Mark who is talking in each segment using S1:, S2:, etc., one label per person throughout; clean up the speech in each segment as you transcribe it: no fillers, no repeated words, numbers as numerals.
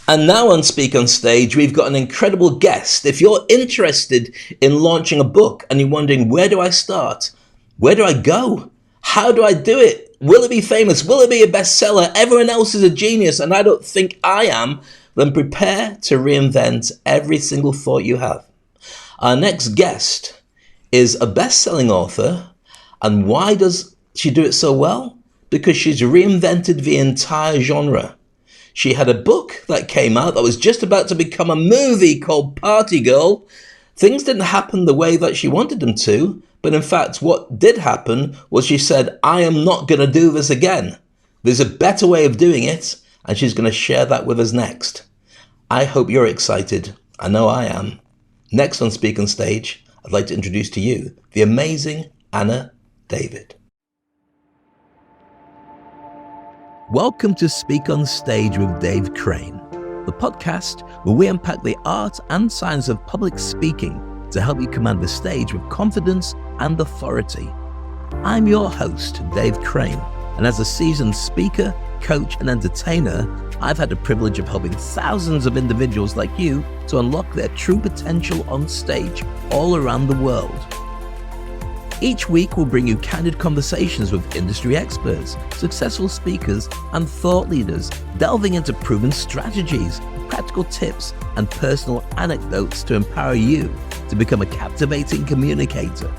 S1: And now on Speak on Stage, we've got an incredible guest. If you're interested in launching a book and you're wondering, where do I start? Where do I go? How do I do it? Will it be famous? Will it be a bestseller? Everyone else is a genius and I don't think I am. Then prepare to reinvent every single thought you have. Our next guest is a best-selling author. And why does she do it so well? Because she's reinvented the entire genre. She had a book that came out that was just about to become a movie called Party Girl. Things didn't happen the way that she wanted them to, but in fact, what did happen was she said, I am not going to do this again. There's a better way of doing it, and she's going to share that with us next. I hope you're excited. I know I am. Next on Speak on Stage, I'd like to introduce to you the amazing Anna David. Welcome to Speak on Stage with davecrane, the podcast where we unpack the art and science of public speaking to help you command the stage with confidence and authority. I'm your host, davecrane, and as a seasoned speaker, coach, and entertainer, I've had the privilege of helping thousands of individuals like you to unlock their true potential on stage all around the world. Each week, we'll bring you candid conversations with industry experts, successful speakers, and thought leaders, delving into proven strategies, practical tips, and personal anecdotes to empower you to become a captivating communicator.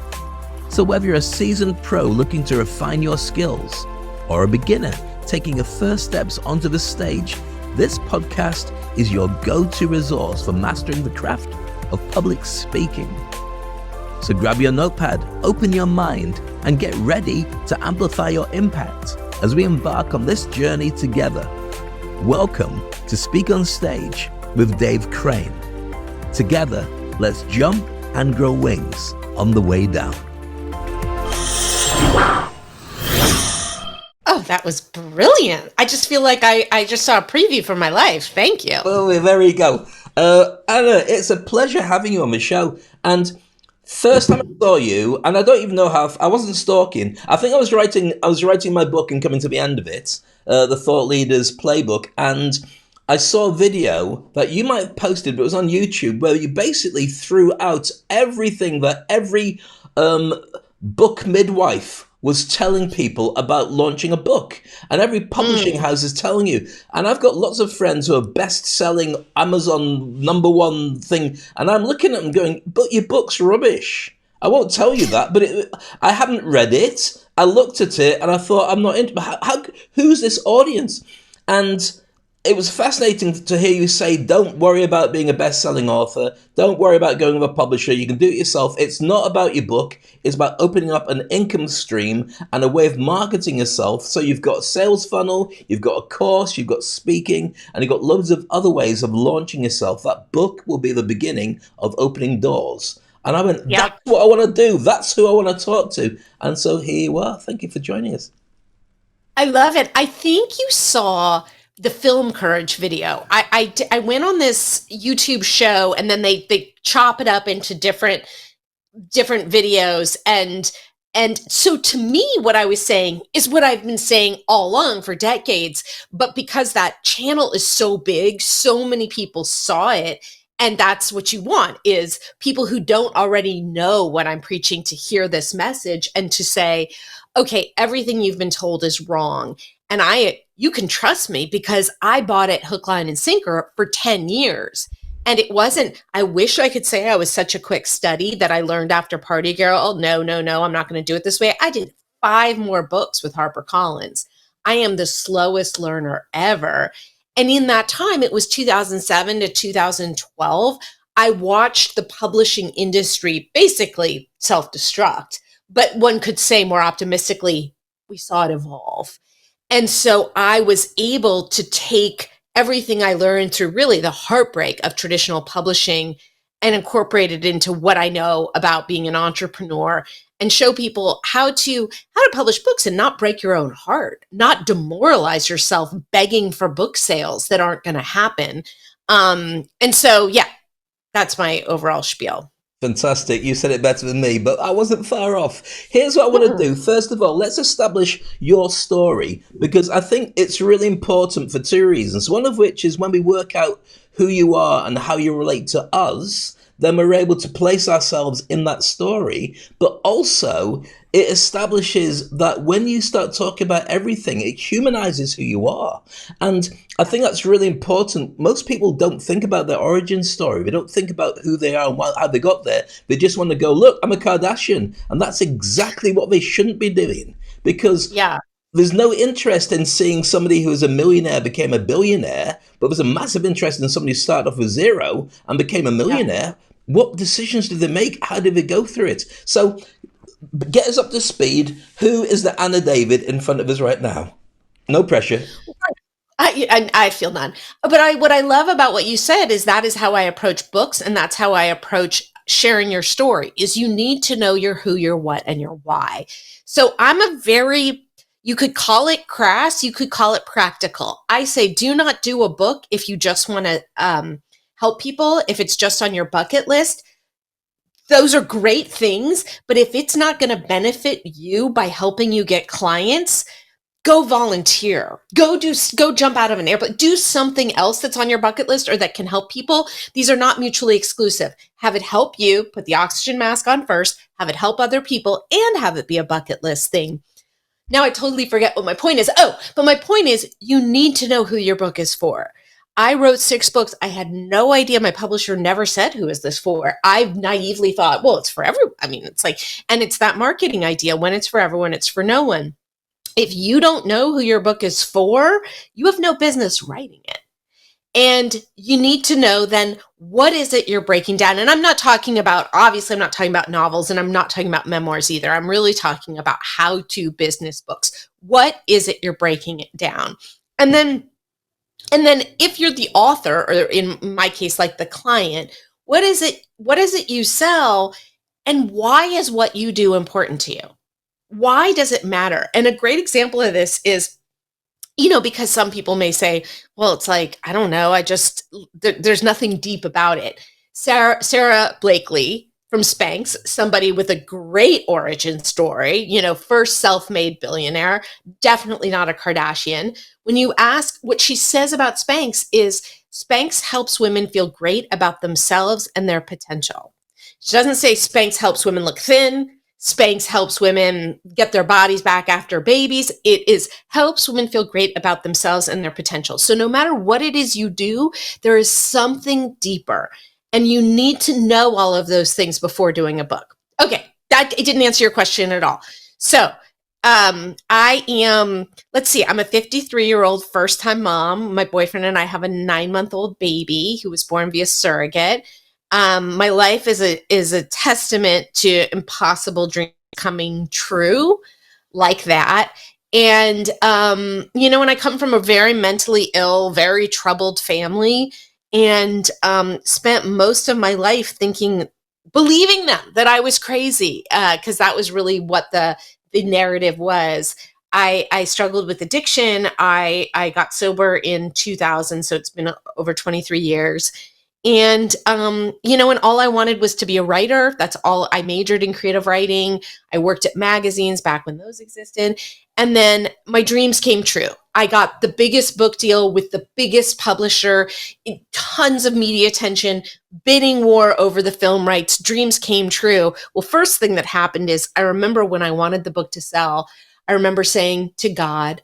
S1: So whether you're a seasoned pro looking to refine your skills, or a beginner taking your first steps onto the stage, this podcast is your go-to resource for mastering the craft of public speaking. So grab your notepad, open your mind, and get ready to amplify your impact as we embark on this journey together. Welcome to Speak on Stage with davecrane. Together, let's jump and grow wings on the way down.
S2: Oh, that was brilliant. I just feel like I just saw a preview for my life. Thank you.
S1: Well, there you go. Anna, it's a pleasure having you on the show. And first time I saw you, and I don't even know how, I wasn't stalking. I think I was writing my book and coming to the end of it, the Thought Leaders Playbook, and I saw a video that you might have posted, but it was on YouTube, where you basically threw out everything that every book midwife was telling people about launching a book, and every publishing house is telling you. And I've got lots of friends who are best-selling Amazon #1 thing, and I'm looking at them going, but your book's rubbish. I won't tell you that, but I haven't read it. I looked at it and I thought, I'm not into who's this audience? And it was fascinating to hear you say, don't worry about being a best-selling author. Don't worry about going with a publisher. You can do it yourself. It's not about your book. It's about opening up an income stream and a way of marketing yourself. So you've got a sales funnel, you've got a course, you've got speaking, and you've got loads of other ways of launching yourself. That book will be the beginning of opening doors. And I went, That's what I want to do. That's who I want to talk to. And so here you are. Thank you for joining us.
S2: I love it. I think you saw the Film Courage video. I went on this YouTube show, and then they chop it up into different videos, and so to me, what I was saying is what I've been saying all along for decades, but because that channel is so big, so many people saw it, and that's what you want, is people who don't already know what I'm preaching to hear this message and to say, okay, everything you've been told is wrong. And you can trust me because I bought it hook, line, and sinker for 10 years. And it wasn't, I wish I could say I was such a quick study that I learned after Party Girl. No, I'm not going to do it this way. I did 5 more books with HarperCollins. I am the slowest learner ever. And in that time, it was 2007 to 2012. I watched the publishing industry basically self-destruct. But one could say more optimistically, we saw it evolve. And so I was able to take everything I learned through really the heartbreak of traditional publishing and incorporate it into what I know about being an entrepreneur and show people how to publish books and not break your own heart, not demoralize yourself begging for book sales that aren't going to happen. And so, that's my overall spiel.
S1: Fantastic. You said it better than me, but I wasn't far off. Here's what I want to do. First of all, let's establish your story because I think it's really important for two reasons. One of which is when we work out who you are and how you relate to us, then we're able to place ourselves in that story. But also, it establishes that when you start talking about everything, it humanizes who you are. And I think that's really important. Most people don't think about their origin story. They don't think about who they are and how they got there. They just want to go, look, I'm a Kardashian. And that's exactly what they shouldn't be doing because
S2: Yeah.
S1: there's no interest in seeing somebody who was a millionaire became a billionaire, but there's a massive interest in somebody who started off with zero and became a
S2: Yeah.
S1: millionaire. What decisions did they make? How did they go through it? So get us up to speed. Who is the Anna David in front of us right now? No pressure.
S2: I feel none. But what I love about what you said is that is how I approach books, and that's how I approach sharing your story. Is you need to know your who, your what, and your why. So I'm a very, you could call it crass, you could call it practical. I say do not do a book if you just want to help people. If it's just on your bucket list, those are great things. But if it's not going to benefit you by helping you get clients, go volunteer, go jump out of an airplane, do something else that's on your bucket list or that can help people. These are not mutually exclusive. Have it help you, put the oxygen mask on first, have it help other people, and have it be a bucket list thing. Now I totally forget what my point is. Oh, but my point is you need to know who your book is for. I wrote 6 books. I had no idea. My publisher never said, who is this for? I naively thought, well, it's for everyone. I mean, it's like, and it's that marketing idea. When it's for everyone, it's for no one. If you don't know who your book is for, you have no business writing it. And you need to know then what is it you're breaking down. And I'm not talking about, obviously, I'm not talking about novels and I'm not talking about memoirs either. I'm really talking about how-to business books. What is it you're breaking it down? And then if you're the author, or in my case, like the client, what is it you sell? And why is what you do important to you? Why does it matter? And a great example of this is, because some people may say, well, it's like, I don't know, there's nothing deep about it. Sarah Blakely from Spanx, somebody with a great origin story, first self-made billionaire, definitely not a Kardashian. When you ask what she says about Spanx is Spanx helps women feel great about themselves and their potential. She doesn't say Spanx helps women look thin. Spanx helps women get their bodies back after babies. It is helps women feel great about themselves and their potential. So no matter what it is you do, there is something deeper. And you need to know all of those things before doing a book. Okay, it didn't answer your question at all. So I am, let's see, I'm a 53-year-old first-time mom. My boyfriend and I have a 9-month-old baby who was born via surrogate. My life is a testament to impossible dreams coming true like that. And, and I come from a very mentally ill, very troubled family and spent most of my life believing them that I was crazy because that was really what the narrative was. I struggled with addiction. I got sober in 2000, so it's been over 23 years. And, and all I wanted was to be a writer. That's all. I majored in creative writing. I worked at magazines back when those existed. And then my dreams came true. I got the biggest book deal with the biggest publisher, tons of media attention, bidding war over the film rights. Dreams came true. Well, first thing that happened is I remember when I wanted the book to sell, I remember saying to God,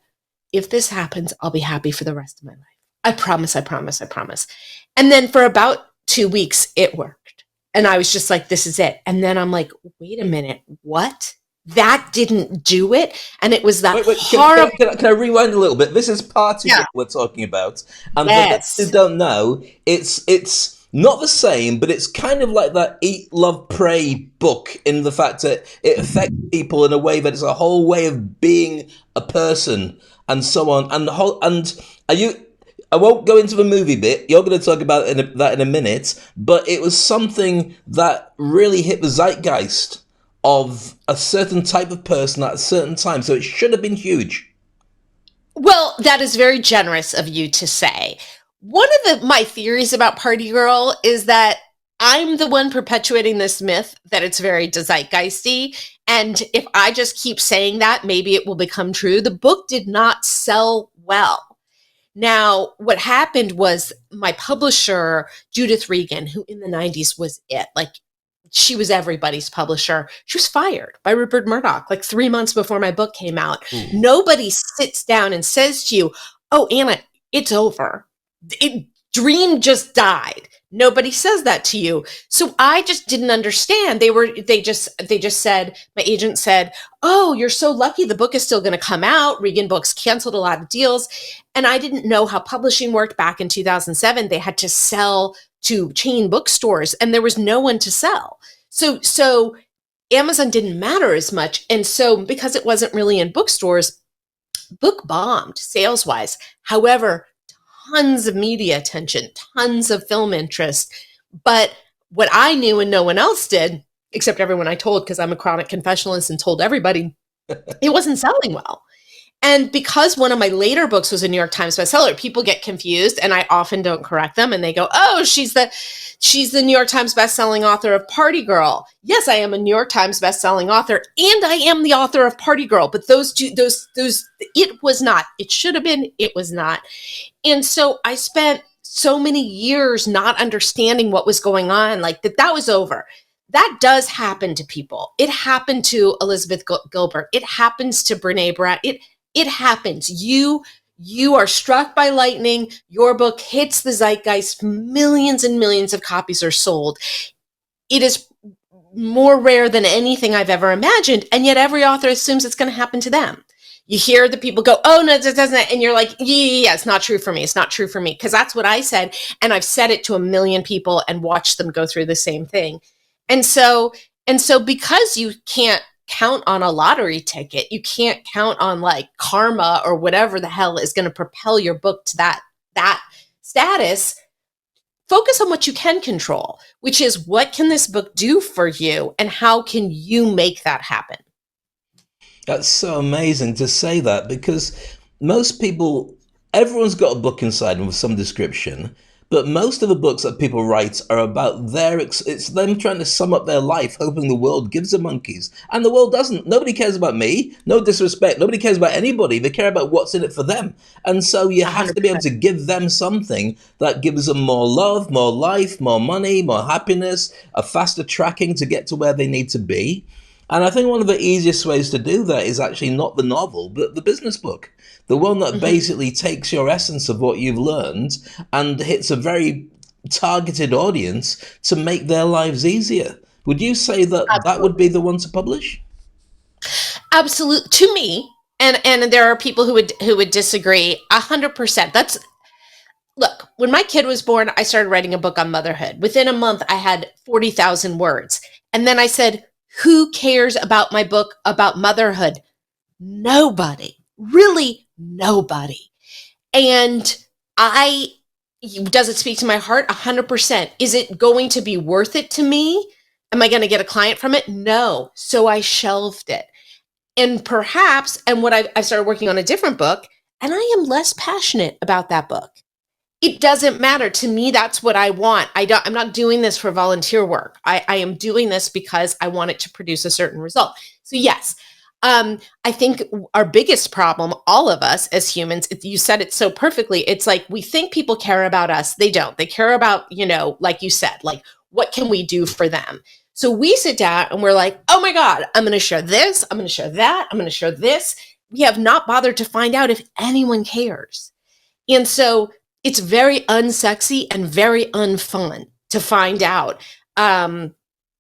S2: if this happens, I'll be happy for the rest of my life. I promise, I promise, I promise. And then for about 2 weeks, it worked. And I was just like, this is it. And then I'm like, wait a minute, what? That didn't do it? And it was that horrible.
S1: Can I rewind a little bit? This is part of what we're talking about. And for those who don't know, it's not the same, but it's kind of like that Eat, Love, Pray book in the fact that it affects people in a way that it's a whole way of being a person and so on. And are you... I won't go into the movie bit. You're going to talk about that in a minute. But it was something that really hit the zeitgeist of a certain type of person at a certain time. So it should have been huge.
S2: Well, that is very generous of you to say. One of my theories about Party Girl is that I'm the one perpetuating this myth that it's very zeitgeisty. And if I just keep saying that, maybe it will become true. The book did not sell well. Now, what happened was my publisher, Judith Regan, who in the 90s was it, like she was everybody's publisher. She was fired by Rupert Murdoch like 3 months before my book came out. Nobody sits down and says to you, "Oh, Anna, it's over. Dream just died." Nobody says that to you. So I just didn't understand. They just said, my agent said, "Oh, you're so lucky. The book is still going to come out. Regan Books canceled a lot of deals." And I didn't know how publishing worked back in 2007. They had to sell to chain bookstores and there was no one to sell. So Amazon didn't matter as much. And so because it wasn't really in bookstores, book bombed sales wise. However, tons of media attention, tons of film interest. But what I knew and no one else did, except everyone I told, because I'm a chronic confessionalist and told everybody, it wasn't selling well. And because one of my later books was a New York Times bestseller, people get confused and I often don't correct them. And they go, "Oh, she's the New York Times bestselling author of Party Girl." Yes, I am a New York Times bestselling author and I am the author of Party Girl. But those, it was not. It should have been. It was not. And so I spent so many years not understanding what was going on, like that was over. That does happen to people. It happened to Elizabeth Gilbert. It happens to Brene Brown. It happens. You are struck by lightning. Your book hits the zeitgeist. Millions and millions of copies are sold. It is more rare than anything I've ever imagined. And yet every author assumes it's going to happen to them. You hear the people go, "Oh, no, it doesn't." And you're like, yeah, it's not true for me. It's not true for me. Because that's what I said. And I've said it to a million people and watched them go through the same thing. And so because you can't count on a lottery ticket, you can't count on like karma or whatever the hell is going to propel your book to that status, focus on what you can control, which is what can this book do for you and how can you make that happen?
S1: That's so amazing to say that, because most people, everyone's got a book inside them with some description, but most of the books that people write are about it's them trying to sum up their life, hoping the world gives a monkeys. And the world doesn't. Nobody cares about me. No disrespect. Nobody cares about anybody. They care about what's in it for them. And so you have to be able to give them something that gives them more love, more life, more money, more happiness, a faster tracking to get to where they need to be. And I think one of the easiest ways to do that is actually not the novel, but the business book. The one that basically takes your essence of what you've learned and hits a very targeted audience to make their lives easier. Would you say that that would be the one to publish?
S2: Absolutely. To me, and there are people who would disagree 100%. Look, when my kid was born, I started writing a book on motherhood. Within a month, I had 40,000 words. And then I said, who cares about my book about motherhood? Nobody. Really nobody. And does it speak to my heart? 100%. Is it going to be worth it to me? Am I going to get a client from it? No. So I shelved it. And perhaps, and what I started working on a different book, and I am less passionate about that book. It doesn't matter to me. That's what I want. I'm not doing this for volunteer work. I am doing this because I want it to produce a certain result. So yes, I think our biggest problem, all of us as humans, you said it so perfectly. It's like we think people care about us. They don't. They care about, like you said, like what can we do for them? So we sit down and we're like, oh my God, I'm going to share this. I'm going to share that. I'm going to share this. We have not bothered to find out if anyone cares. And so it's very unsexy and very unfun to find out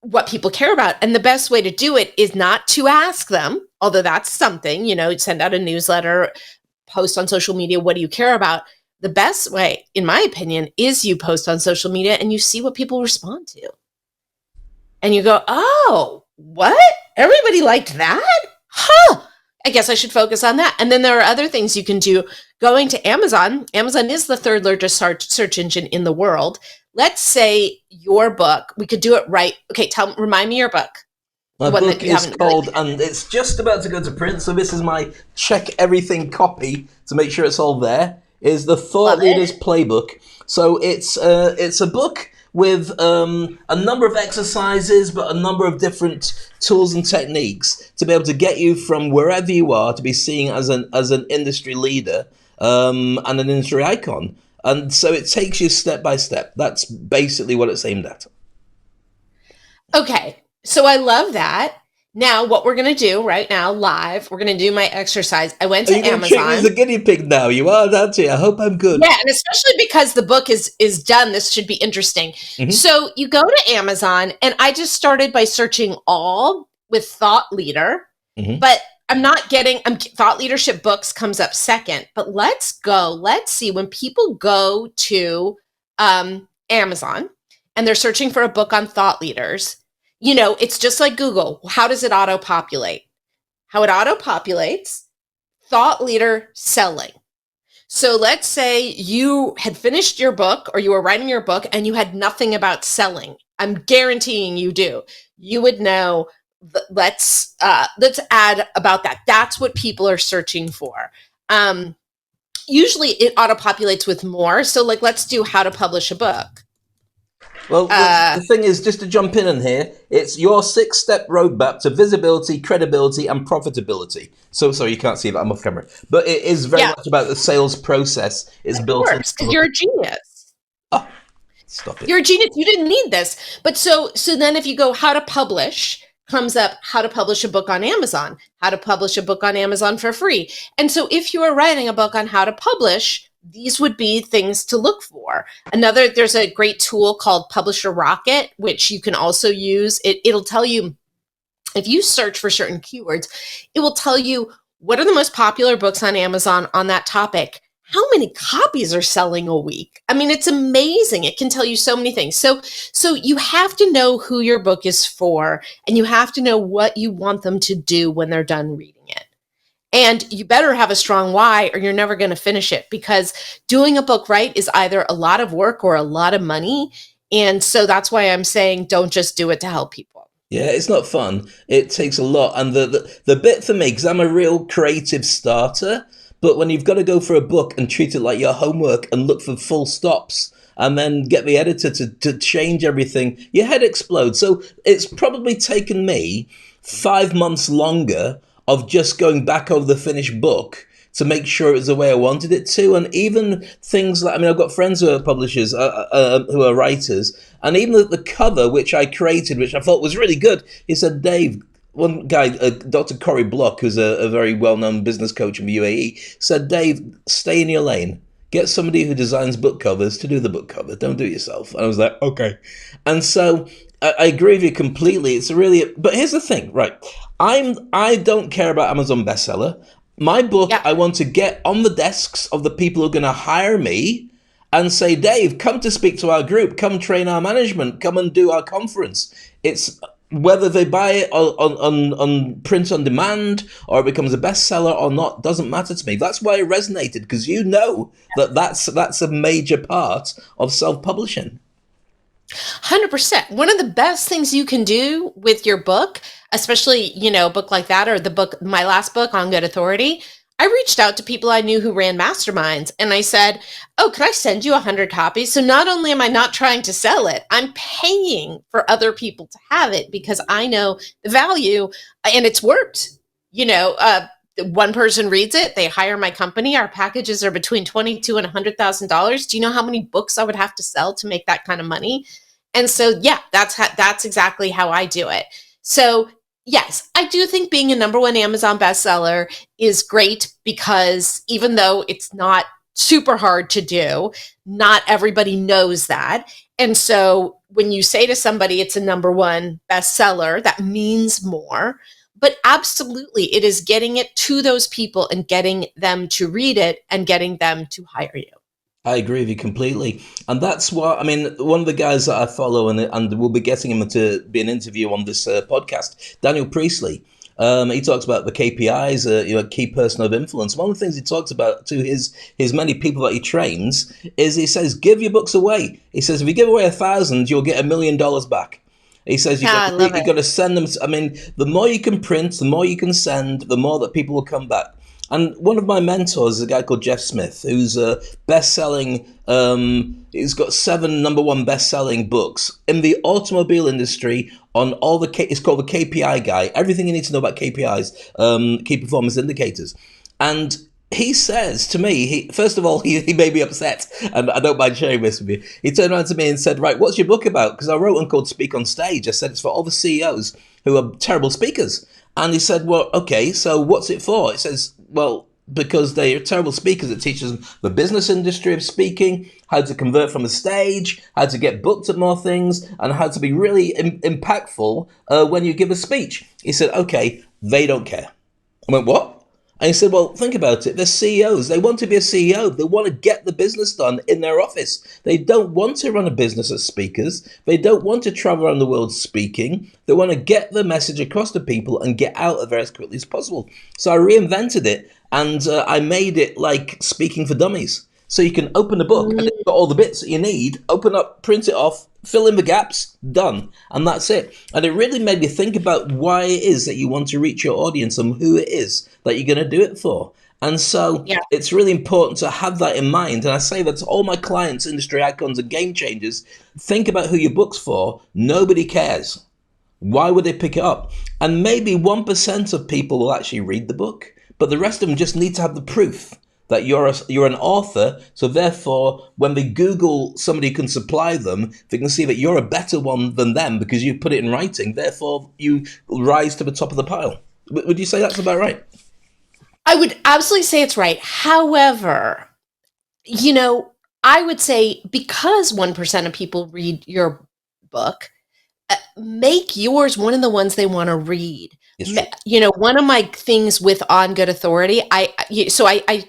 S2: what people care about. And the best way to do it is not to ask them, although that's something, send out a newsletter, post on social media, what do you care about? The best way, in my opinion, is you post on social media and you see what people respond to. And you go, oh, what? Everybody liked that? Huh. I guess I should focus on that. And then there are other things you can do. Going to Amazon. Amazon is the third largest search engine in the world. Let's say your book, we could do it right. Okay, remind me your book.
S1: My book is called, and it's just about to go to print, so this is my check everything copy to make sure it's all there, is The Thought Leader's Playbook. So it's a book with a number of exercises, but a number of different tools and techniques to be able to get you from wherever you are to be seen as an industry leader and an industry icon. And so it takes you step by step. That's basically what it's aimed at.
S2: Okay, so I love that. Now, what we're going to do right now, live, we're going to do my exercise. I went
S1: Are
S2: to
S1: you going to treat me as
S2: Amazon.
S1: a guinea pig now? You are, aren't you? I hope I'm good.
S2: Yeah, and especially because the book is done, this should be interesting.
S1: Mm-hmm.
S2: So you go to Amazon, and I just started by searching all with thought leader,
S1: Mm-hmm.
S2: but thought leadership books comes up second. But let's see, when people go to Amazon and they're searching for a book on thought leaders, it's just like Google. How does it auto-populate? How it auto-populates, thought leader selling. So let's say you had finished your book or you were writing your book and you had nothing about selling. I'm guaranteeing you do. You would know, let's add about that. That's what people are searching for. Usually it auto-populates with more. So let's do how to publish a book.
S1: Well, the thing is, just to jump in here, it's your 6-step roadmap to visibility, credibility, and profitability. So, sorry, you can't see that, I'm off camera. But it is very much about the sales process. It's built in.
S2: Because you're a genius.
S1: Oh, stop it.
S2: You're a genius. You didn't need this. But so then if you go how to publish, comes up how to publish a book on Amazon, how to publish a book on Amazon for free. And so if you are writing a book on how to publish, these would be things to look for. There's a great tool called Publisher Rocket, which you can also use. It'll tell you, if you search for certain keywords, it will tell you what are the most popular books on Amazon on that topic. How many copies are selling a week? I mean, it's amazing. It can tell you so many things. So you have to know who your book is for, and you have to know what you want them to do when they're done reading it. And you better have a strong why or you're never going to finish it, because doing a book right is either a lot of work or a lot of money. And so that's why I'm saying don't just do it to help people.
S1: Yeah, it's not fun. It takes a lot. And the bit for me, because I'm a real creative starter, but when you've got to go for a book and treat it like your homework and look for full stops and then get the editor to change everything, your head explodes. So it's probably taken me 5 months longer of just going back over the finished book to make sure it was the way I wanted it to. And even things like, I've got friends who are publishers, who are writers, and even the cover, which I created, which I thought was really good, he said, Dave, one guy, Dr. Cory Block, who's a very well-known business coach in the UAE, said, Dave, stay in your lane. Get somebody who designs book covers to do the book cover. Don't do it yourself. And I was like, okay. And so I agree with you completely. It's really, but here's the thing, right? I don't care about Amazon bestseller. My book, I want to get on the desks of the people who are going to hire me and say, Dave, come to speak to our group, come train our management, come and do our conference. It's whether they buy it on print on demand or it becomes a bestseller or not, doesn't matter to me. That's why it resonated, because that's a major part of self-publishing.
S2: 100%. One of the best things you can do with your book, especially, a book like that, or the book, my last book on Good Authority, I reached out to people I knew who ran masterminds and I said, oh, can I send you 100 copies? So not only am I not trying to sell it, I'm paying for other people to have it because I know the value and it's worked. One person reads it, they hire my company. Our packages are between $22,000 and $100,000. Do you know how many books I would have to sell to make that kind of money? And so, that's exactly how I do it. So yes, I do think being a #1 Amazon bestseller is great, because even though it's not super hard to do, not everybody knows that. And so when you say to somebody it's a #1 bestseller, that means more. But absolutely, it is getting it to those people and getting them to read it and getting them to hire you.
S1: I agree with you completely. And that's what, one of the guys that I follow, and we'll be getting him to be an interview on this podcast, Daniel Priestley. He talks about the KPIs, key person of influence. One of the things he talks about to his many people that he trains is he says, give your books away. He says, if you give away 1,000, you'll get $1 million back. He says you've got to send them. The more you can print, the more you can send, the more that people will come back. And one of my mentors is a guy called Jeff Smith, who's a best-selling. He's got 7 number 1 best-selling books in the automobile industry on all the. It's called the KPI guy. Everything you need to know about KPIs, key performance indicators, and he says to me, first of all, he made me upset, and I don't mind sharing this with you. He turned around to me and said, right, what's your book about? Because I wrote one called Speak on Stage. I said, it's for all the CEOs who are terrible speakers. And he said, well, okay, so what's it for? It says, well, because they are terrible speakers. It teaches them the business industry of speaking, how to convert from the stage, how to get booked at more things, and how to be really impactful when you give a speech. He said, okay, they don't care. I went, what? And he said, well, think about it. They're CEOs. They want to be a CEO. They want to get the business done in their office. They don't want to run a business as speakers. They don't want to travel around the world speaking. They want to get the message across to people and get out of there as quickly as possible. So I reinvented it, and I made it like speaking for dummies. So you can open a book and it's got all the bits that you need, open up, print it off, fill in the gaps, done. And that's it. And it really made me think about why it is that you want to reach your audience and who it is that you're going to do it for. And so it's really important to have that in mind. And I say that to all my clients, industry icons and game changers, think about who your book's for. Nobody cares. Why would they pick it up? And maybe 1% of people will actually read the book, but the rest of them just need to have the proof that you're an author, so therefore, when they Google somebody who can supply them, they can see that you're a better one than them because you put it in writing. Therefore, you rise to the top of the pile. Would you say that's about right?
S2: I would absolutely say it's right. However, I would say because 1% of people read your book, make yours one of the ones they want to read. One of my things with On Good Authority, I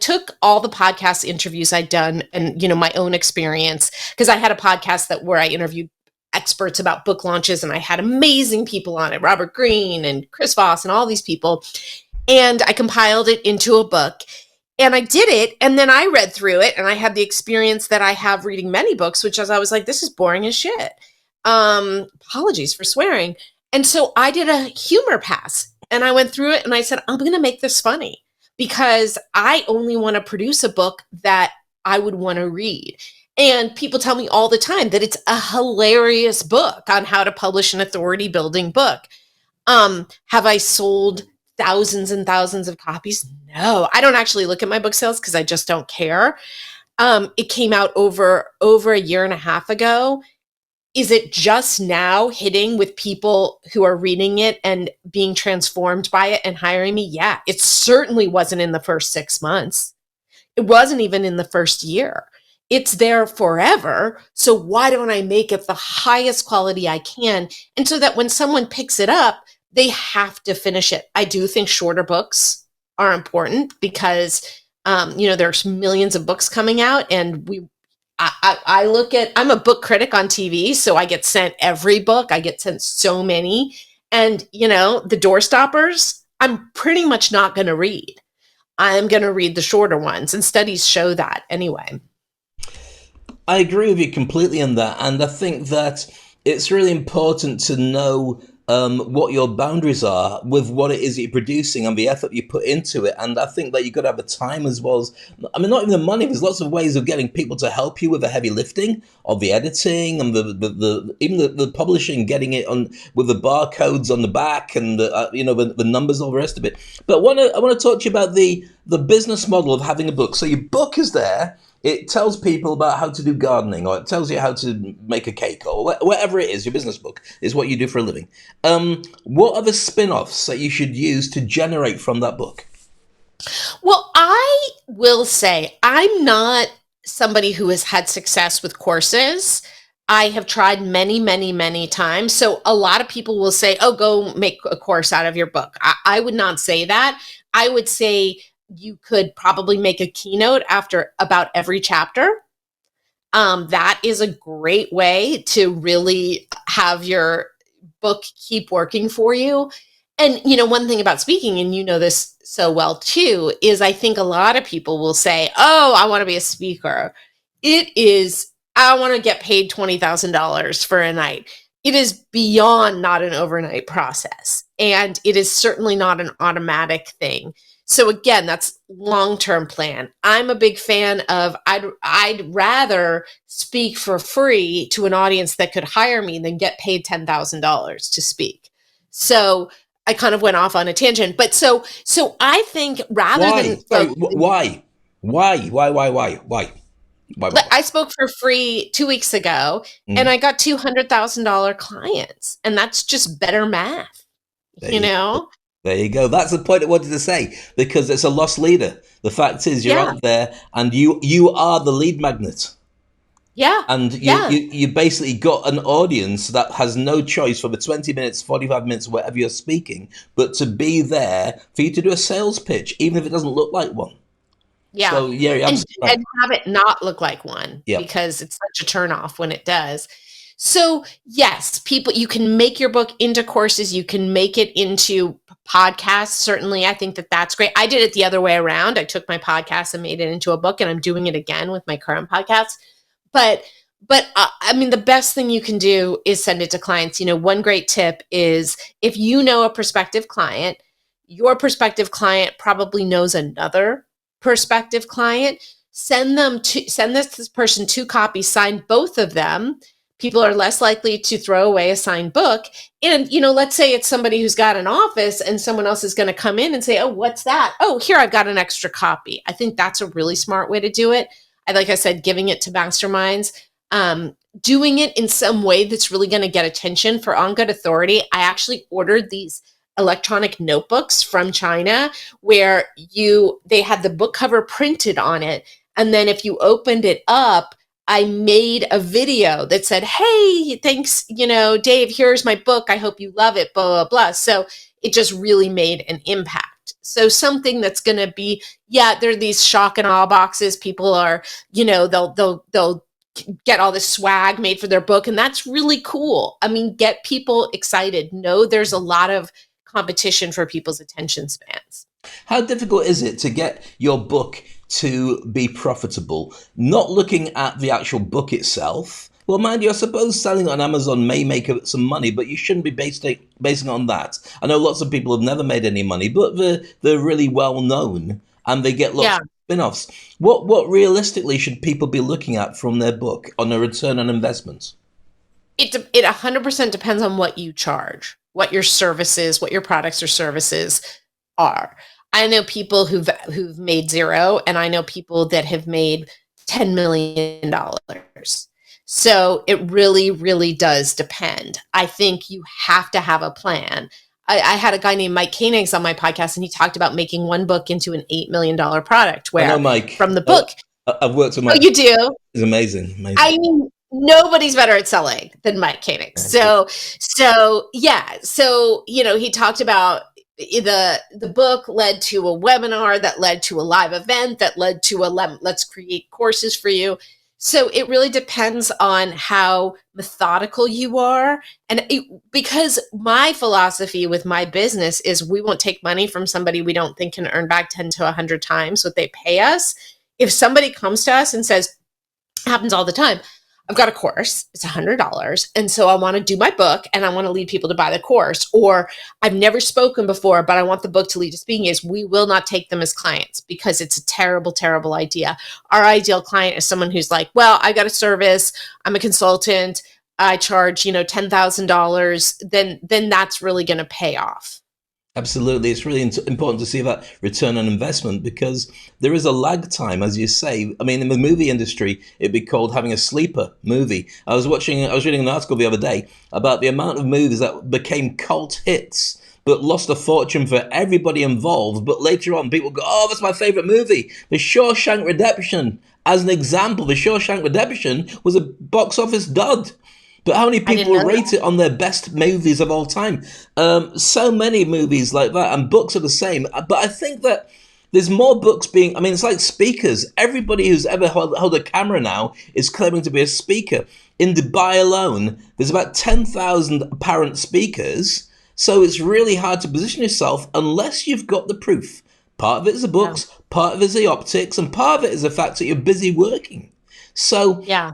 S2: took all the podcast interviews I'd done and, my own experience, because I had a podcast where I interviewed experts about book launches, and I had amazing people on it, Robert Greene and Chris Voss and all these people. And I compiled it into a book, and I did it. And then I read through it, and I had the experience that I have reading many books, which is I was like, this is boring as shit. Apologies for swearing. And so I did a humor pass, and I went through it, and I said, I'm going to make this funny because I only want to produce a book that I would want to read. And people tell me all the time that it's a hilarious book on how to publish an authority building book. Have I sold thousands and thousands of copies? No, I don't actually look at my book sales because I just don't care. It came out over a year and a half ago. Is it just now hitting with people who are reading it and being transformed by it and hiring me? Yeah, it certainly wasn't in the first 6 months. It wasn't even in the first year. It's there forever. So why don't I make it the highest quality I can? And so that when someone picks it up, they have to finish it. I do think shorter books are important because, there's millions of books coming out, and I look at, I'm a book critic on TV, so I get sent every book. I get sent so many. And, the door stoppers, I'm pretty much not going to read. I'm going to read the shorter ones, and studies show that anyway.
S1: I agree with you completely on that. And I think that it's really important to know what your boundaries are with what it is that you're producing and the effort you put into it. And I think that you've got to have the time as well as, not even the money. There's lots of ways of getting people to help you with the heavy lifting of the editing and the publishing, getting it on with the barcodes on the back and the numbers and all the rest of it. But I want to talk to you about the business model of having a book. So your book is there. It tells people about how to do gardening, or it tells you how to make a cake, or whatever it is. Your business book is what you do for a living. What are the spin-offs that you should use to generate from that book?
S2: Well, I will say I'm not somebody who has had success with courses. I have tried many, many, many times. So a lot of people will say, oh, go make a course out of your book. I would not say that. I would say you could probably make a keynote after about every chapter. That is a great way to really have your book keep working for you. And, one thing about speaking, and you know this so well too, is I think a lot of people will say, oh, I want to be a speaker. I want to get paid $20,000 for a night. It is beyond not an overnight process. And it is certainly not an automatic thing. So again, that's long-term plan. I'm a big fan of I'd rather speak for free to an audience that could hire me than get paid $10,000 to speak. So I kind of went off on a tangent, but so I think rather
S1: Why?
S2: than
S1: Sorry,
S2: focusing,
S1: why? Why?
S2: I spoke for free 2 weeks ago and
S1: Mm,
S2: I got $200,000 clients, and that's just better math,
S1: there
S2: you
S1: you go.
S2: know?
S1: There you go. That's the point I wanted to say because it's a lost leader. The fact is, you're
S2: Yeah,
S1: out there and you are the lead magnet.
S2: yeah,
S1: And
S2: yeah.
S1: you basically got an audience that has no choice for the 20 minutes, 45 minutes, whatever you're speaking, but to be there for you to do a sales pitch, even if it doesn't look like one.
S2: Yeah,
S1: So, yeah, you're
S2: and
S1: absolutely right.
S2: and have it not look like one
S1: Yeah.
S2: because it's such a turnoff when it does. So, yes, people, you can make your book into courses, you can make it into podcasts. Certainly, I think that that's great. I did it the other way around. I took my podcast and made it into a book, and I'm doing it again with my current podcast. But I mean, the best thing you can do is send it to clients. One great tip is if you know a prospective client, your prospective client probably knows another prospective client. Send this person 2 copies, sign both of them. People are less likely to throw away a signed book. And, let's say it's somebody who's got an office and someone else is going to come in and say, oh, what's that? Oh, here, I've got an extra copy. I think that's a really smart way to do it. Like I said, giving it to masterminds, doing it in some way that's really going to get attention. For On Good Authority, I actually ordered these electronic notebooks from China where they had the book cover printed on it. And then if you opened it up, I made a video that said, hey, thanks, Dave, here's my book. I hope you love it, blah, blah, blah. So it just really made an impact. So something that's going to be, yeah, there are these shock and awe boxes. People are, they'll get all this swag made for their book, and that's really cool. I mean, get people excited. Know there's a lot of competition for people's attention spans.
S1: How difficult is it to get your book to be profitable? Not looking at the actual book itself. Well, mind you, I suppose selling it on Amazon may make some money, but you shouldn't be basing it on that. I know lots of people have never made any money, but they're really well known and they get lots
S2: Yeah,
S1: of spin-offs. What realistically should people be looking at from their book on a return on investment?
S2: it 100% depends on what you charge, what your services, what your products or services are. I know people who've made zero, and I know people that have made $10 million. So it really, really does depend. I think you have to have a plan. I had a guy named Mike Koenigs on my podcast, and he talked about making one book into an $8 million product.
S1: I know
S2: Where
S1: Mike.
S2: from the book,
S1: I've worked with
S2: oh,
S1: Mike.
S2: you do.
S1: It's amazing, amazing.
S2: I mean, nobody's better at selling than Mike Koenig. So yeah. So, he talked about the book led to a webinar that led to a live event that led to let's create courses for you. So it really depends on how methodical you are. And because my philosophy with my business is we won't take money from somebody we don't think can earn back 10 to 100 times what they pay us. If somebody comes to us and says, happens all the time, I've got a course, it's $100. And so I want to do my book and I want to lead people to buy the course. Or I've never spoken before, but I want the book to lead to speaking. Is we will not take them as clients because it's a terrible, terrible idea. Our ideal client is someone who's like, well, I got a service, I'm a consultant, I charge, $10,000, then that's really going to pay off.
S1: Absolutely. It's really important to see that return on investment because there is a lag time, as you say. I mean, in the movie industry, it'd be called having a sleeper movie. I was reading an article the other day about the amount of movies that became cult hits, but lost a fortune for everybody involved. But later on, people go, oh, that's my favorite movie. The Shawshank Redemption. As an example, The Shawshank Redemption was a box office dud. But how many
S2: I didn't
S1: people
S2: know
S1: rate
S2: that.
S1: it on their best movies of all time? So many movies like that, and books are the same. But I think that there's more books being. I mean, it's like speakers. Everybody who's ever held a camera now is claiming to be a speaker. In Dubai alone, there's about 10,000 apparent speakers. So it's really hard to position yourself unless you've got the proof. Part of it is the
S2: Yeah.
S1: books, part of it is the optics, and part of it is the fact that you're busy working. So
S2: Yeah.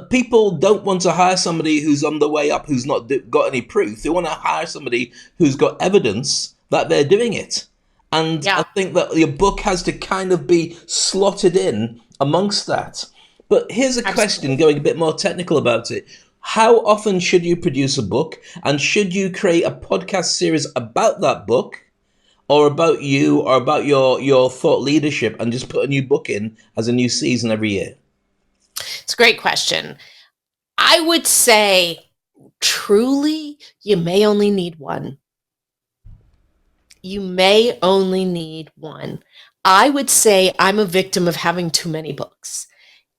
S1: people don't want to hire somebody who's on the way up, who's not got any proof. They want to hire somebody who's got evidence that they're doing it. And I
S2: Yeah.
S1: think that your book has to kind of be slotted in amongst that. But here's a question,
S2: Absolutely.
S1: going a bit more technical about it. How often should you produce a book? And should you create a podcast series about that book, or about you, or about your thought leadership, and just put a new book in as a new season every year?
S2: It's a great question. I would say, truly, you may only need one. You may only need one. I would say I'm a victim of having too many books.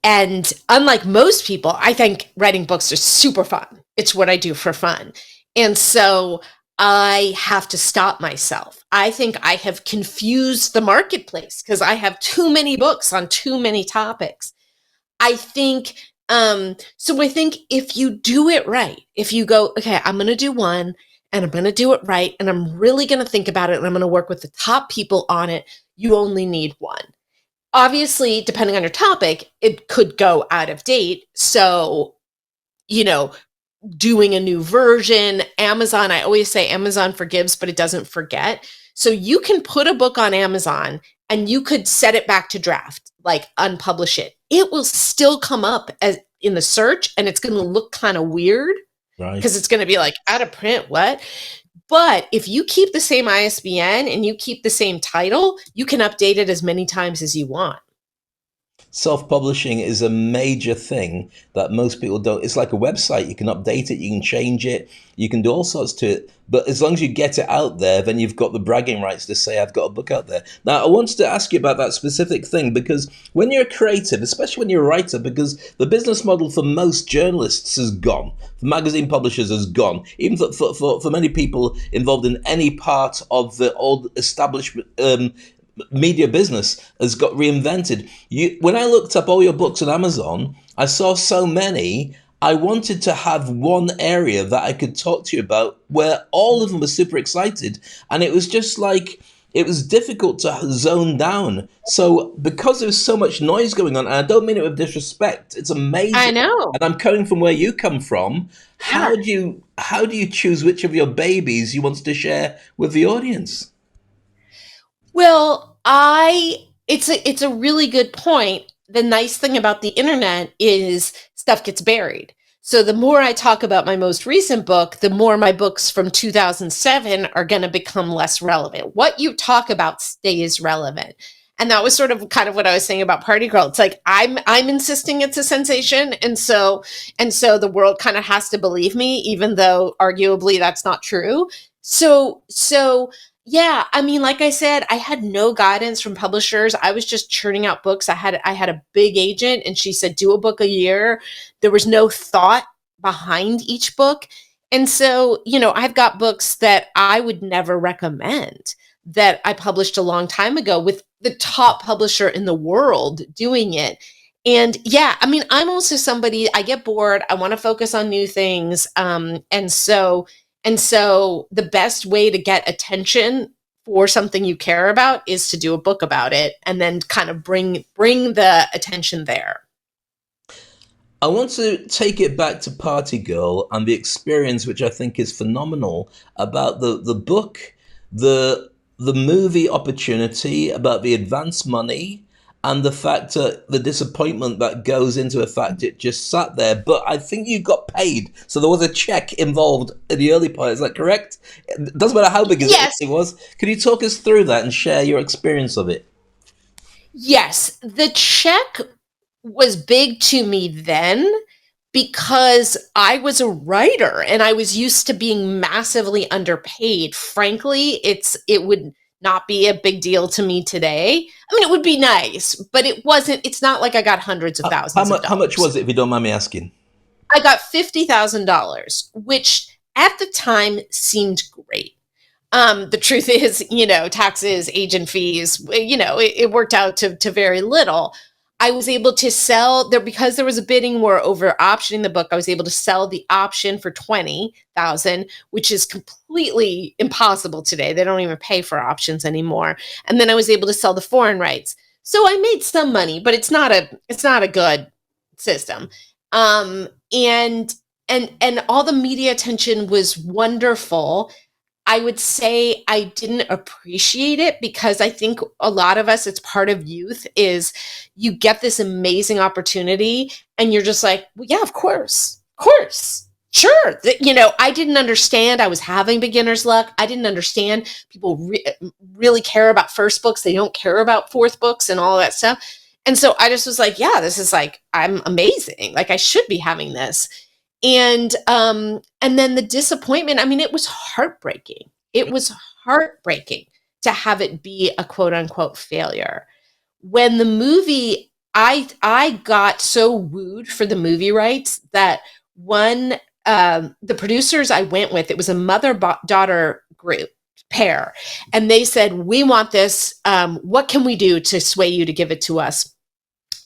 S2: And unlike most people, I think writing books are super fun. It's what I do for fun. And so I have to stop myself. I think I have confused the marketplace because I have too many books on too many topics. I think so I think if you do it right, if you go, okay, I'm going to do one and I'm going to do it right and I'm really going to think about it and I'm going to work with the top people on it, you only need one. Obviously, depending on your topic, it could go out of date. So, you know, doing a new version, Amazon, I always say Amazon forgives, but it doesn't forget. So you can put a book on Amazon and you could set it back to draft, like unpublish it. It will still come up as in the search and it's going to look kind of weird
S1: Right.
S2: because it's going to be like out of print, what? But if you keep the same ISBN and you keep the same title, you can update it as many times as you want.
S1: Self-publishing is a major thing that most people don't. It's like a website. You can update it, you can change it, you can do all sorts to it. But as long as you get it out there, then you've got the bragging rights to say, I've got a book out there. Now, I wanted to ask you about that specific thing, because when you're a creative, especially when you're a writer, because the business model for most journalists has gone, for magazine publishers has gone, even for many people involved in any part of the old establishment media business has got reinvented. When I looked up all your books on Amazon, I saw so many. I wanted to have one area that I could talk to you about where all of them were super excited, and it was just like it was difficult to zone down. So because there's so much noise going on, and I don't mean it with disrespect, it's
S2: I
S1: amazing.
S2: know.
S1: And I'm coming from where you come from.
S2: Yeah.
S1: How do you choose which of your babies you want to share with the audience?
S2: Well, it's a really good point. The nice thing about the internet is stuff gets buried. So the more I talk about my most recent book, the more my books from 2007 are going to become less relevant. What you talk about stays relevant. And that was sort of kind of what I was saying about Party Girl. It's like I'm insisting it's a sensation, and so the world kind of has to believe me, even though arguably that's not true. So yeah, I mean, like I said, I had no guidance from publishers. I was just churning out books. I had a big agent and she said do a book a year. There was no thought behind each book. And so, I've got books that I would never recommend that I published a long time ago with the top publisher in the world doing it. And yeah, I mean, I'm also somebody, I get bored. I want to focus on new things. And so the best way to get attention for something you care about is to do a book about it and then kind of bring the attention there.
S1: I want to take it back to Party Girl and the experience, which I think is phenomenal, about the book, the movie opportunity, about the advance money, and the fact that the disappointment that goes into the fact it just sat there. But I think you got paid, so there was a check involved in the early part. Is that correct? It doesn't matter how big
S2: Yes.
S1: it was. Can you talk us through that and share your experience of it?
S2: Yes, the check was big to me then because I was a writer and I was used to being massively underpaid. Frankly, it would not be a big deal to me today. I mean, it would be nice, but it's not like I got hundreds of thousands of
S1: How much
S2: dollars.
S1: was it, if you don't mind me asking?
S2: I got $50,000, which at the time seemed great. The truth is, taxes, agent fees, it worked out to very little. I was able to sell there because there was a bidding war over optioning the book. I was able to sell the option for 20,000, which is completely impossible today. They don't even pay for options anymore. And then I was able to sell the foreign rights. So I made some money, but it's not a good system. And all the media attention was wonderful. I would say I didn't appreciate it because I think a lot of us, it's part of youth, is you get this amazing opportunity and you're just like, well, yeah, of course, sure. I didn't understand. I was having beginner's luck. I didn't understand people really care about first books. They don't care about fourth books and all that stuff. And so I just was like, yeah, this is like, I'm amazing. Like I should be having this. And then the disappointment, I mean, it was heartbreaking. It was heartbreaking to have it be a quote unquote failure. When the movie, I got so wooed for the movie rights that the producers I went with, it was a mother-daughter group pair, and they said, we want this. What can we do to sway you to give it to us?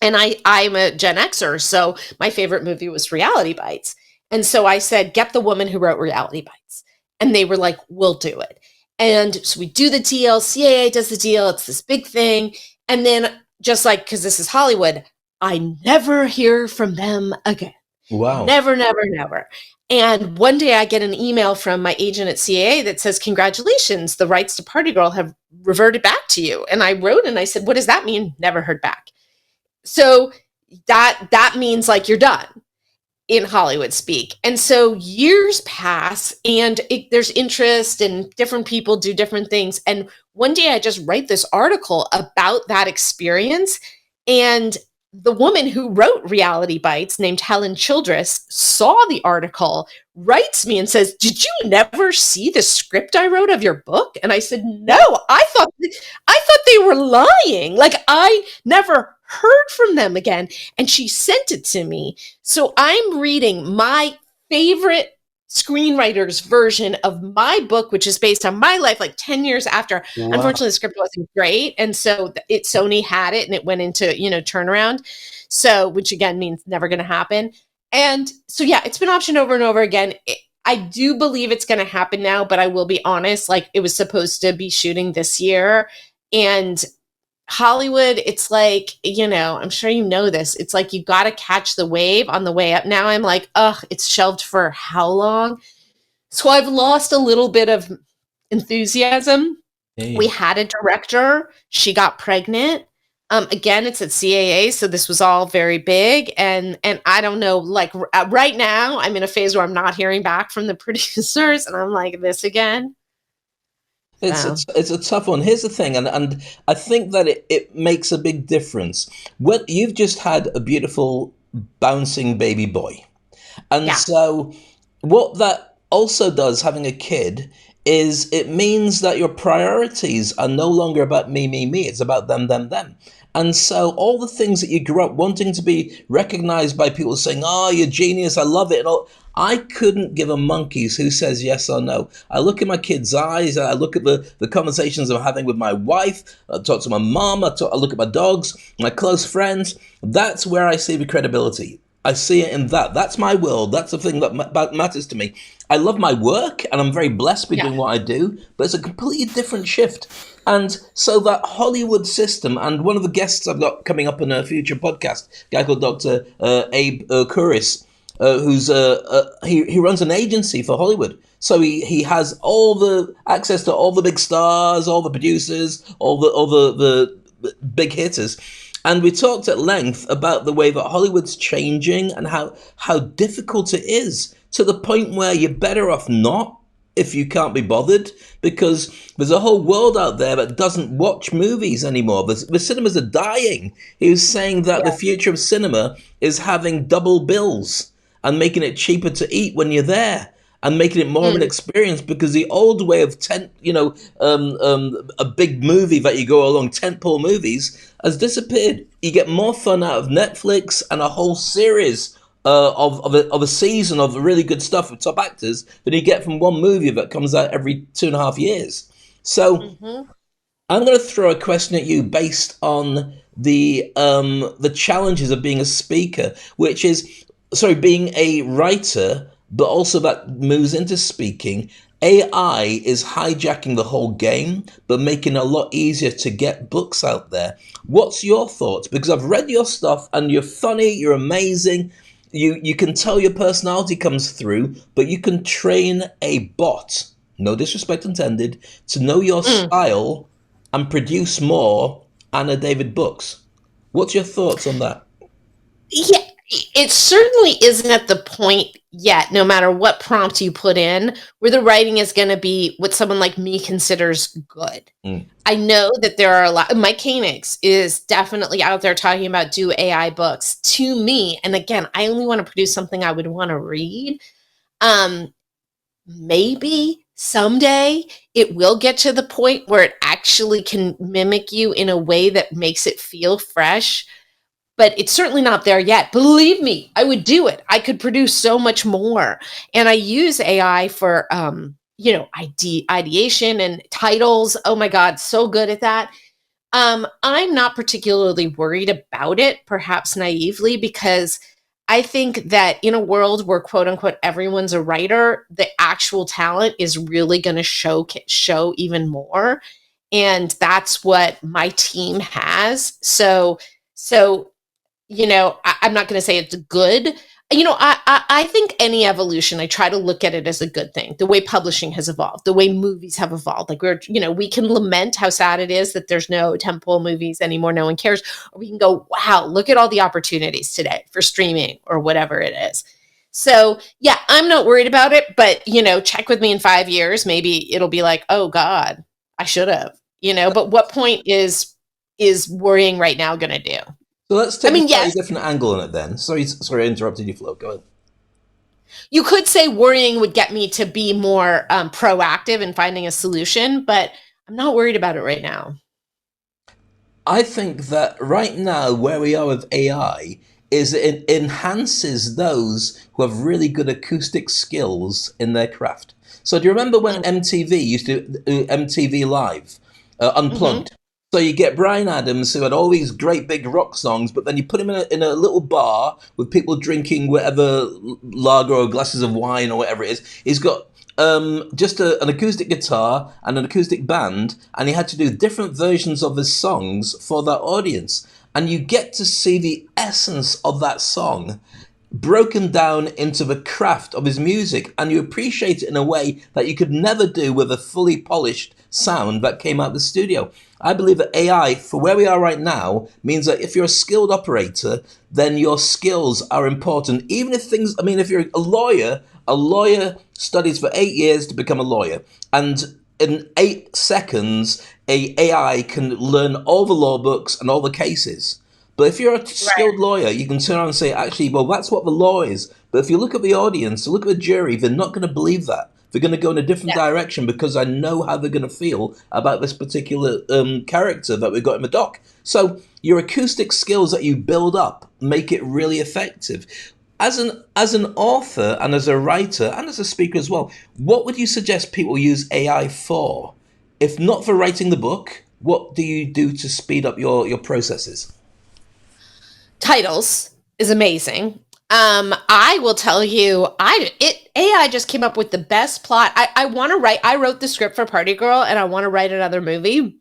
S2: And I'm a Gen Xer, so my favorite movie was Reality Bites. And so I said, get the woman who wrote Reality Bites. And they were like, we'll do it. And so we do the deal. CAA does the deal. It's this big thing. And then just like, because this is Hollywood, I never hear from them again.
S1: Wow.
S2: Never, never, never. And one day I get an email from my agent at CAA that says, congratulations, the rights to Party Girl have reverted back to you. And I wrote and I said, what does that mean? Never heard back. So that means like you're done in Hollywood speak. And so years pass and there's interest and different people do different things. And one day I just write this article about that experience. And the woman who wrote Reality Bites, named Helen Childress, saw the article, writes me and says, did you never see the script I wrote of your book? And I said, no, I thought they were lying. Like I never heard from them again. And she sent it to me. So I'm reading my favorite screenwriter's version of my book, which is based on my life, like 10 years after.
S1: Wow.
S2: Unfortunately, the script wasn't great. And so Sony had it and it went into, turnaround. So, which again means never going to happen. And so, yeah, it's been optioned over and over again. I do believe it's going to happen now, but I will be honest, like it was supposed to be shooting this year. And Hollywood, it's like, I'm sure you know this. It's like you got to catch the wave on the way up. Now I'm like, it's shelved for how long? So I've lost a little bit of enthusiasm. Hey. We had a director. She got pregnant. Again, it's at CAA, so this was all very big. And I don't know, like right now, I'm in a phase where I'm not hearing back from the producers, and I'm like, this again.
S1: It's a tough one. Here's the thing, and I think that it makes a big difference. When you've just had a beautiful bouncing baby boy, and so what that also does, having a kid, is it means that your priorities are no longer about me. It's about them. And so all the things that you grew up wanting to be recognized by people saying, oh, you're genius, I love it, and all, I couldn't give a monkey's who says yes or no. I look in my kids' eyes, I look at the conversations I'm having with my wife, I talk to my mom, I look at my dogs, my close friends. That's where I see the credibility. I see it in that. That's my world. That's the thing that matters to me. I love my work, and I'm very blessed by doing what I do, but it's a completely different shift. And so that Hollywood system, and one of the guests I've got coming up in a future podcast, a guy called Dr. Abe Kuris, who's he runs an agency for Hollywood. So he has all the access to all the big stars, all the producers, all the big hitters. And we talked at length about the way that Hollywood's changing and how difficult it is, to the point where you're better off not if you can't be bothered, because there's a whole world out there that doesn't watch movies anymore. The cinemas are dying. He was saying that the future of cinema is having double bills and making it cheaper to eat when you're there, and making it more of an experience, because the old way of a big movie that you go along, tentpole movies, has disappeared. You get more fun out of Netflix and a whole series of a season of really good stuff with top actors than you get from one movie that comes out every 2.5 years. So I'm going to throw a question at you based on the challenges of being a speaker, which is, being a writer, but also that moves into speaking. AI is hijacking the whole game, but making it a lot easier to get books out there. What's your thoughts? Because I've read your stuff and you're funny, you're amazing. You can tell your personality comes through, but you can train a bot no disrespect intended, to know your
S2: Mm.
S1: style and produce more Anna David books. What's your thoughts on that?
S2: Yeah, it certainly isn't at the point yet, no matter what prompt you put in, where the writing is going to be what someone like me considers good.
S1: Mm.
S2: I know that there are a lot. Mike Koenigs is definitely out there talking about do AI books to me. And again, I only want to produce something I would want to read. Um, Maybe someday it will get to the point where it actually can mimic you in a way that makes it feel fresh, but it's certainly not there yet. Believe me, I would do it. I could produce so much more. And I use AI for ideation and titles. Oh my God, so good at that. I'm not particularly worried about it, perhaps naively, because I think that in a world where quote unquote everyone's a writer, the actual talent is really going to show even more, and that's what my team has. So I'm not going to say it's good. I think any evolution, I try to look at it as a good thing. The way publishing has evolved, the way movies have evolved. Like we can lament how sad it is that there's no tentpole movies anymore. No one cares. Or we can go, wow, look at all the opportunities today for streaming or whatever it is. So yeah, I'm not worried about it, but check with me in 5 years. Maybe it'll be like, oh God, I should have, but what point is worrying right now going to do?
S1: So let's
S2: I
S1: take a
S2: mean,
S1: slightly
S2: yes,
S1: different angle on it then. Sorry, I interrupted you, Flo. Go ahead.
S2: you could say worrying would get me to be more proactive in finding a solution, but I'm not worried about it right now.
S1: I think that right now, where we are with AI, is it enhances those who have really good acoustic skills in their craft. So, do you remember when MTV used to do MTV Live,
S2: Mm-hmm.
S1: Unplugged? So you get Brian Adams, who had all these great big rock songs, but then you put him in a little bar with people drinking whatever lager or glasses of wine or whatever it is. He's got just an acoustic guitar and an acoustic band, and he had to do different versions of his songs for that audience. And you get to see the essence of that song broken down into the craft of his music, and you appreciate it in a way that you could never do with a fully polished sound that came out of the studio. I believe that AI, for where we are right now, means that if you're a skilled operator, then your skills are important. Even if if you're a lawyer studies for 8 years to become a lawyer, and in 8 seconds, a AI can learn all the law books and all the cases. But if you're a skilled lawyer, you can turn around and say, actually, well, that's what the law is. But if you look at the audience, look at the jury, they're not going to believe that. They're going to go in a different
S2: Yeah.
S1: direction because I know how they're going to feel about this particular character that we've got in the doc. So your acoustic skills that you build up make it really effective. As an author and as a writer and as a speaker as well, what would you suggest people use AI for? If not for writing the book, what do you do to speed up your processes?
S2: Titles is amazing. I will tell you, AI just came up with the best plot. I want to write. I wrote the script for Party Girl, and I want to write another movie.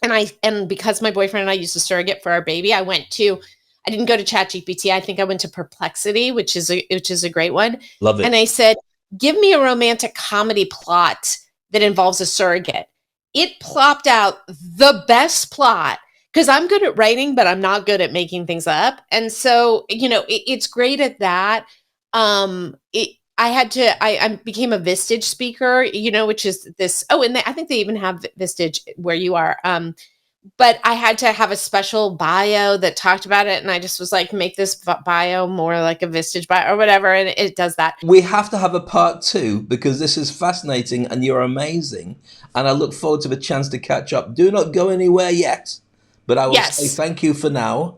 S2: And because my boyfriend and I used a surrogate for our baby, I didn't go to ChatGPT. I think I went to Perplexity, which is a great one.
S1: Love
S2: And
S1: it.
S2: I said, "Give me a romantic comedy plot that involves a surrogate." It plopped out the best plot because I'm good at writing, but I'm not good at making things up. And so, it's great at that. It I had to I became a Vistage speaker, which is this. Oh, and I think they even have Vistage where you are. But I had to have a special bio that talked about it, and I just was like, make this bio more like a Vistage bio or whatever, and it does that.
S1: We have to have a part two because this is fascinating and you're amazing. And I look forward to the chance to catch up. Do not go anywhere yet, but I will say
S2: Yes.
S1: thank you for now.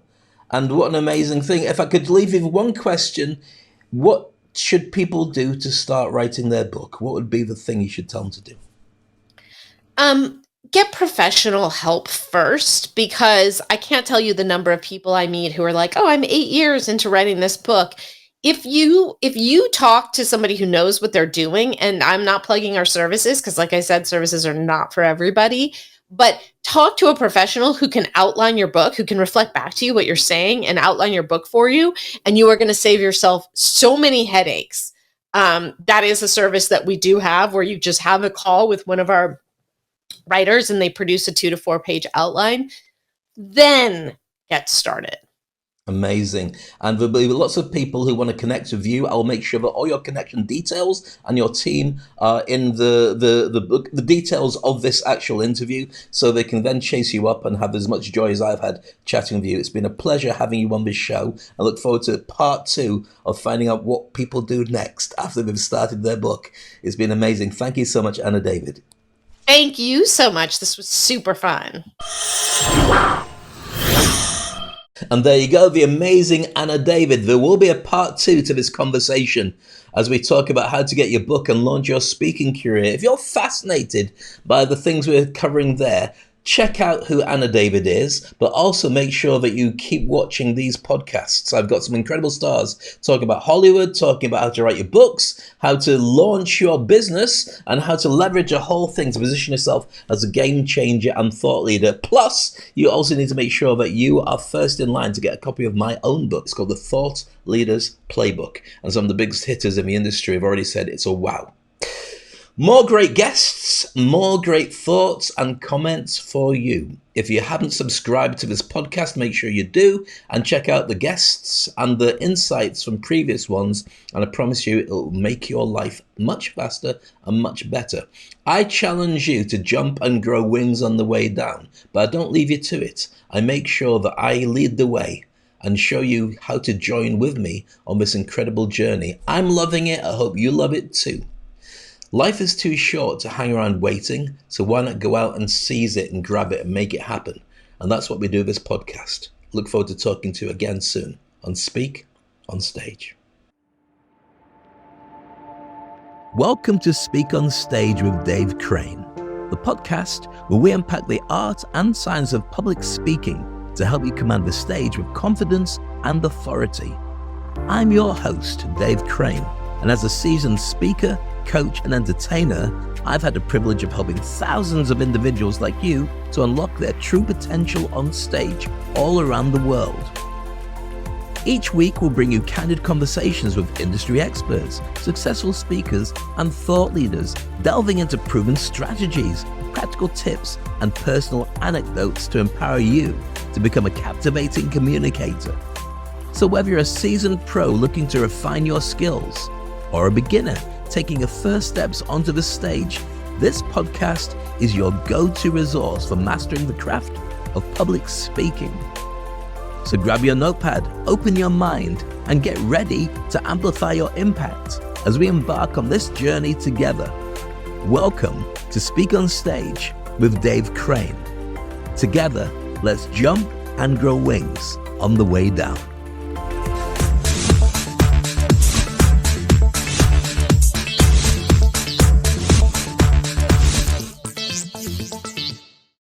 S1: And what an amazing thing. If I could leave you with one question, what should people do to start writing their book? What would be the thing you should tell them to do?
S2: Um, get professional help first because I can't tell you the number of people I meet who are like, "Oh, I'm 8 years into writing this book." If you talk to somebody who knows what they're doing, and I'm not plugging our services because like I said, services are not for everybody, but talk to a professional who can outline your book, who can reflect back to you what you're saying and outline your book for you, and you are going to save yourself so many headaches That is a service that we do have where you just have a call with one of our writers and they produce a 2 to 4 page outline, then get started.
S1: Amazing. And there'll be lots of people who want to connect with you. I'll make sure that all your connection details and your team are in the book, the details of this actual interview, so they can then chase you up and have as much joy as I've had chatting with you. It's been a pleasure having you on this show. I look forward to part 2 of finding out what people do next after they've started their book. It's been amazing. Thank you so much, Anna David.
S2: Thank you so much. This was super fun.
S1: And there you go, the amazing Anna David. There will be a part 2 to this conversation as we talk about how to get your book and launch your speaking career. If you're fascinated by the things we're covering there, check out who Anna David is, but also make sure that you keep watching these podcasts. I've got some incredible stars talking about Hollywood, talking about how to write your books, how to launch your business, and how to leverage a whole thing to position yourself as a game changer and thought leader. Plus, you also need to make sure that you are first in line to get a copy of my own book. It's called The Thought Leaders Playbook. And some of the biggest hitters in the industry have already said it's a wow. More great guests, more great thoughts and comments for you. If you haven't subscribed to this podcast, make sure you do and check out the guests and the insights from previous ones. And I promise you, it'll make your life much faster and much better. I challenge you to jump and grow wings on the way down, but I don't leave you to it. I make sure that I lead the way and show you how to join with me on this incredible journey. I'm loving it. I hope you love it too. Life is too short to hang around waiting, so why not go out and seize it and grab it and make it happen? And that's what we do with this podcast. Look forward to talking to you again soon on Speak on Stage.
S3: Welcome to Speak on Stage with Dave Crane, the podcast where we unpack the art and science of public speaking to help you command the stage with confidence and authority. I'm your host, Dave Crane, and as a seasoned speaker, coach, and entertainer, I've had the privilege of helping thousands of individuals like you to unlock their true potential on stage all around the world. Each week, we'll bring you candid conversations with industry experts, successful speakers, and thought leaders, delving into proven strategies, practical tips, and personal anecdotes to empower you to become a captivating communicator. So whether you're a seasoned pro looking to refine your skills, or a beginner taking your first steps onto the stage, this podcast is your go-to resource for mastering the craft of public speaking. So grab your notepad, open your mind, and get ready to amplify your impact as we embark on this journey together. Welcome to Speak on Stage with Dave Crane. Together, let's jump and grow wings on the way down.